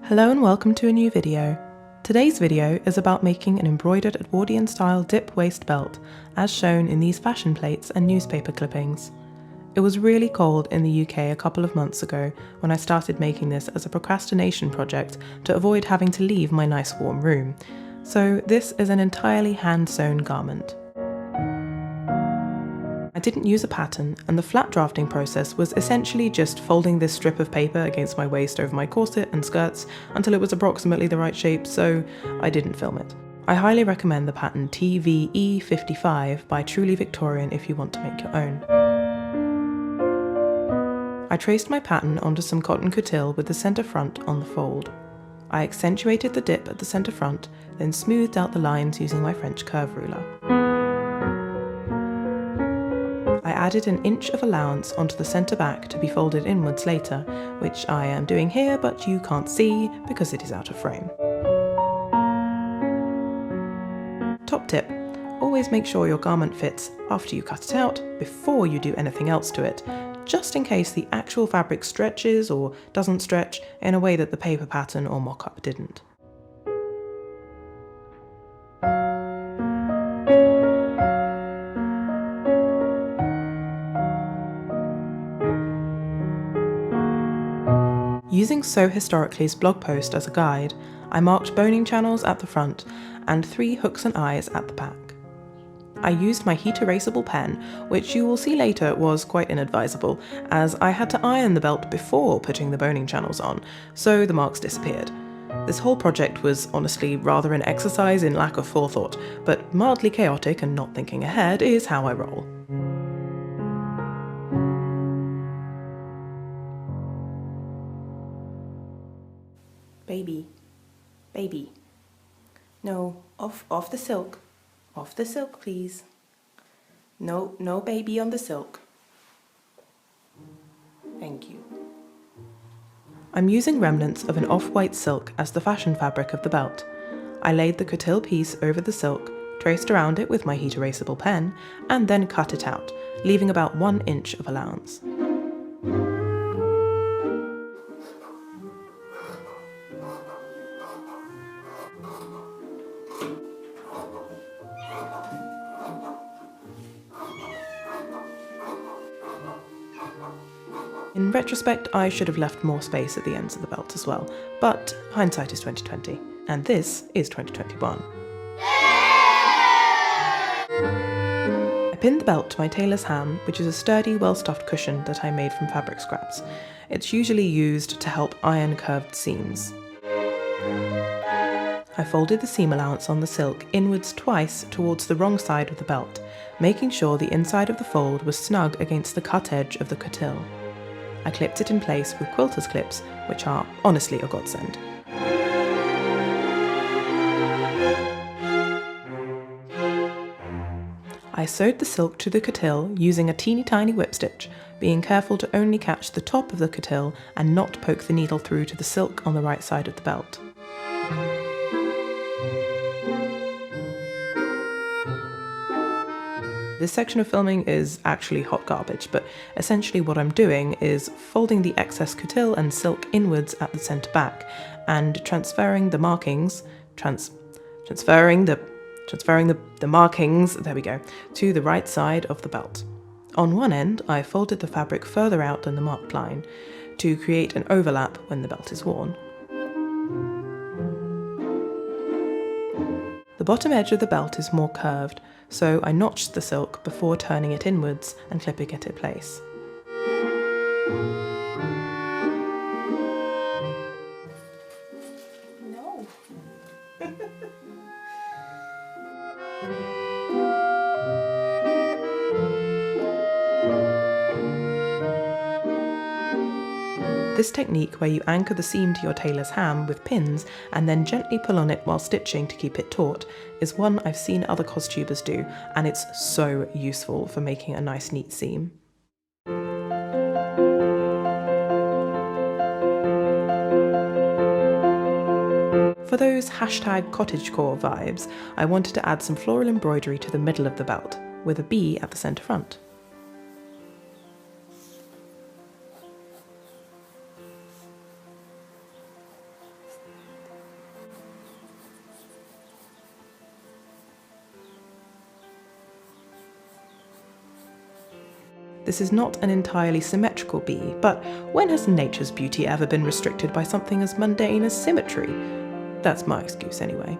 Hello and welcome to a new video. Today's video is about making an embroidered Edwardian style dip waist belt as shown in these fashion plates and newspaper clippings. It was really cold in the UK a couple of months ago when I started making this as a procrastination project to avoid having to leave my nice warm room. So this is an entirely hand-sewn garment. I didn't use a pattern, and the flat drafting process was essentially just folding this strip of paper against my waist over my corset and skirts until it was approximately the right shape, so I didn't film it. I highly recommend the pattern TVE55 by Truly Victorian if you want to make your own. I traced my pattern onto some cotton coutil with the centre front on the fold. I accentuated the dip at the centre front, then smoothed out the lines using my French curve ruler. I added an inch of allowance onto the centre back to be folded inwards later, which I am doing here but you can't see because it is out of frame. Top tip, always make sure your garment fits after you cut it out before you do anything else to it, just in case the actual fabric stretches or doesn't stretch in a way that the paper pattern or mock-up didn't. Using Sew Historically's blog post as a guide, I marked boning channels at the front and 3 hooks and eyes at the back. I used my heat erasable pen, which you will see later was quite inadvisable, as I had to iron the belt before putting the boning channels on, so the marks disappeared. This whole project was honestly rather an exercise in lack of forethought, but mildly chaotic and not thinking ahead is how I roll. Baby. No, off the silk. Off the silk, please. No baby on the silk. Thank you. I'm using remnants of an off-white silk as the fashion fabric of the belt. I laid the coutil piece over the silk, traced around it with my heat erasable pen, and then cut it out, leaving about 1 inch of allowance. In retrospect, I should have left more space at the ends of the belt as well, but hindsight is 2020, and this is 2021. I pinned the belt to my tailor's ham, which is a sturdy, well-stuffed cushion that I made from fabric scraps. It's usually used to help iron curved seams. I folded the seam allowance on the silk inwards twice towards the wrong side of the belt, making sure the inside of the fold was snug against the cut edge of the coutil. I clipped it in place with quilter's clips, which are honestly a godsend. I sewed the silk to the coutil using a teeny tiny whip stitch, being careful to only catch the top of the coutil and not poke the needle through to the silk on the right side of the belt. This section of filming is actually hot garbage, but essentially what I'm doing is folding the excess coutil and silk inwards at the centre back and transferring the markings, transferring the markings, there we go, to the right side of the belt. On one end, I folded the fabric further out than the marked line to create an overlap when the belt is worn. The bottom edge of the belt is more curved, so I notched the silk before turning it inwards and clipping it in place. No. This technique, where you anchor the seam to your tailor's ham with pins and then gently pull on it while stitching to keep it taut, is one I've seen other costumers do, and it's so useful for making a nice neat seam. For those #cottagecore vibes, I wanted to add some floral embroidery to the middle of the belt, with a bee at the centre front. This is not an entirely symmetrical bee, but when has nature's beauty ever been restricted by something as mundane as symmetry? That's my excuse anyway.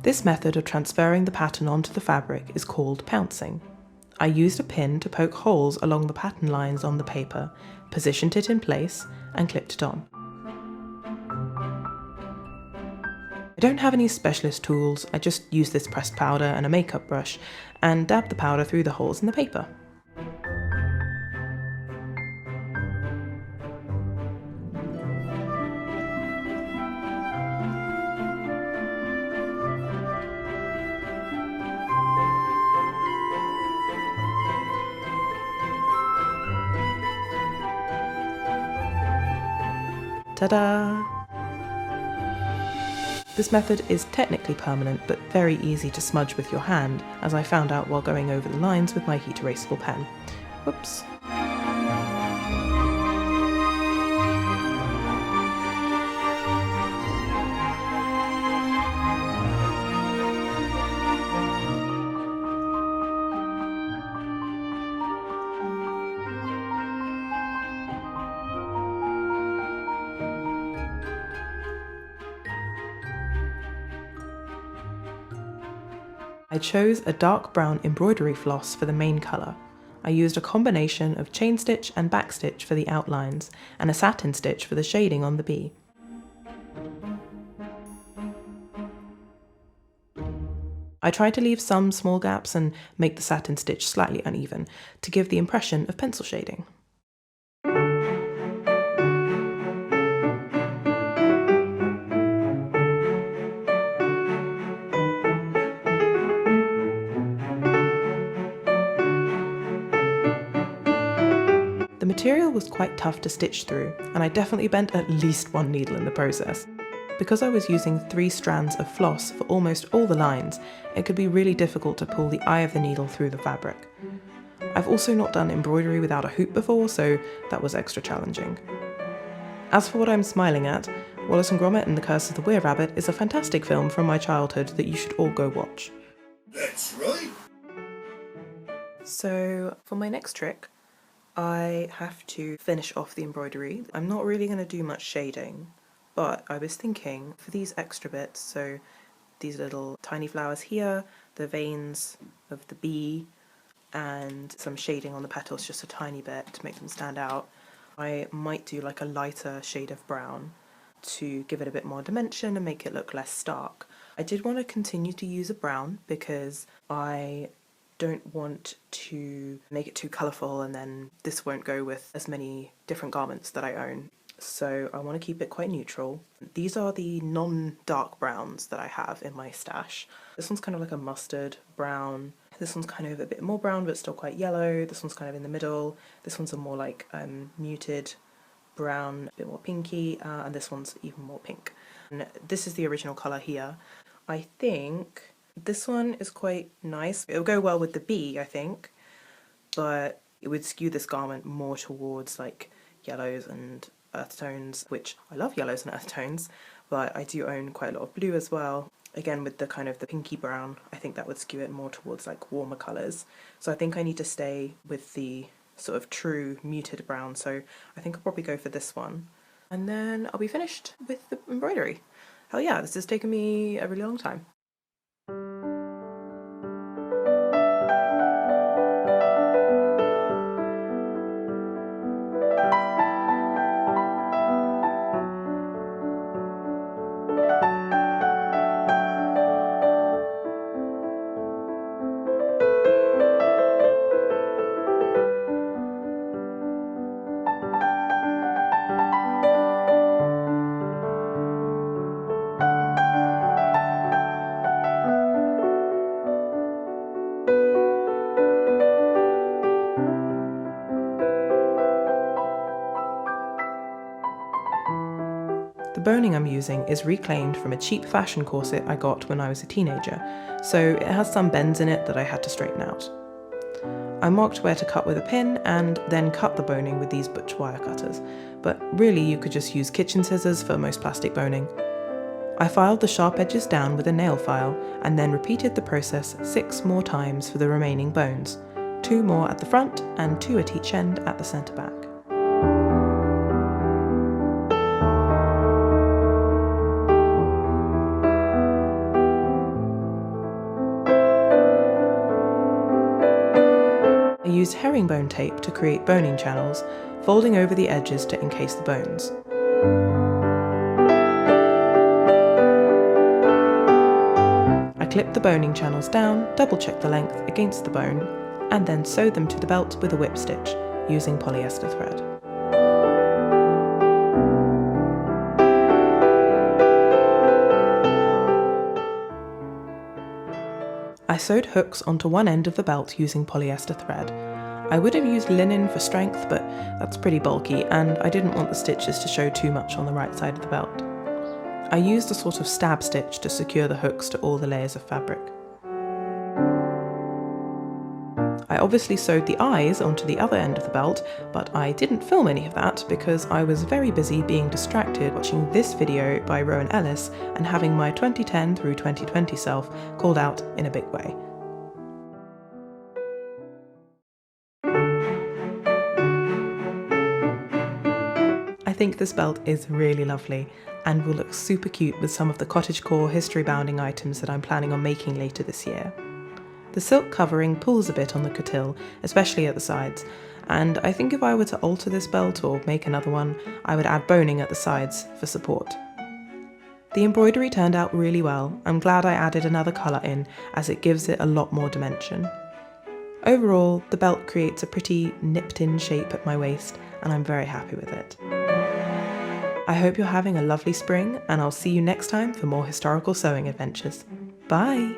This method of transferring the pattern onto the fabric is called pouncing. I used a pin to poke holes along the pattern lines on the paper, positioned it in place, and clipped it on. I don't have any specialist tools, I just use this pressed powder and a makeup brush, and dab the powder through the holes in the paper. Ta-da! This method is technically permanent, but very easy to smudge with your hand, as I found out while going over the lines with my heat erasable pen. Whoops. I chose a dark brown embroidery floss for the main colour. I used a combination of chain stitch and back stitch for the outlines, and a satin stitch for the shading on the bee. I tried to leave some small gaps and make the satin stitch slightly uneven to give the impression of pencil shading. The material was quite tough to stitch through, and I definitely bent at least one needle in the process. Because I was using 3 strands of floss for almost all the lines, it could be really difficult to pull the eye of the needle through the fabric. I've also not done embroidery without a hoop before, so that was extra challenging. As for what I'm smiling at, Wallace and Gromit and the Curse of the Were-Rabbit is a fantastic film from my childhood that you should all go watch. That's right! So, for my next trick, I have to finish off the embroidery. I'm not really going to do much shading, but I was thinking for these extra bits, so these little tiny flowers here, the veins of the bee, and some shading on the petals just a tiny bit to make them stand out, I might do like a lighter shade of brown to give it a bit more dimension and make it look less stark. I did want to continue to use a brown because I don't want to make it too colourful and then this won't go with as many different garments that I own. So I want to keep it quite neutral. These are the non-dark browns that I have in my stash. This one's kind of like a mustard brown. This one's kind of a bit more brown but still quite yellow. This one's kind of in the middle. This one's a more like muted brown, a bit more pinky, and this one's even more pink. And this is the original colour here. I think this one is quite nice. It'll go well with the bee, I think, but it would skew this garment more towards like yellows and earth tones, which I love yellows and earth tones, but I do own quite a lot of blue as well. Again, with the kind of the pinky brown, I think that would skew it more towards like warmer colours. So I think I need to stay with the sort of true muted brown, so I think I'll probably go for this one. And then I'll be finished with the embroidery. Hell yeah, this has taken me a really long time. boning I'm using is reclaimed from a cheap fashion corset I got when I was a teenager, so it has some bends in it that I had to straighten out. I marked where to cut with a pin and then cut the boning with these butch wire cutters, but really you could just use kitchen scissors for most plastic boning. I filed the sharp edges down with a nail file and then repeated the process 6 more times for the remaining bones, 2 more at the front and 2 at each end at the centre back. I used herringbone tape to create boning channels, folding over the edges to encase the bones. I clipped the boning channels down, double-checked the length against the bone, and then sewed them to the belt with a whip stitch, using polyester thread. I sewed hooks onto one end of the belt using polyester thread. I would have used linen for strength, but that's pretty bulky, and I didn't want the stitches to show too much on the right side of the belt. I used a sort of stab stitch to secure the hooks to all the layers of fabric. I obviously sewed the eyes onto the other end of the belt, but I didn't film any of that because I was very busy being distracted watching this video by Rowan Ellis and having my 2010 through 2020 self called out in a big way. I think this belt is really lovely and will look super cute with some of the cottagecore history bounding items that I'm planning on making later this year. The silk covering pulls a bit on the coutil, especially at the sides, and I think if I were to alter this belt or make another one, I would add boning at the sides for support. The embroidery turned out really well. I'm glad I added another colour in, as it gives it a lot more dimension. Overall, the belt creates a pretty nipped-in shape at my waist, and I'm very happy with it. I hope you're having a lovely spring, and I'll see you next time for more historical sewing adventures. Bye!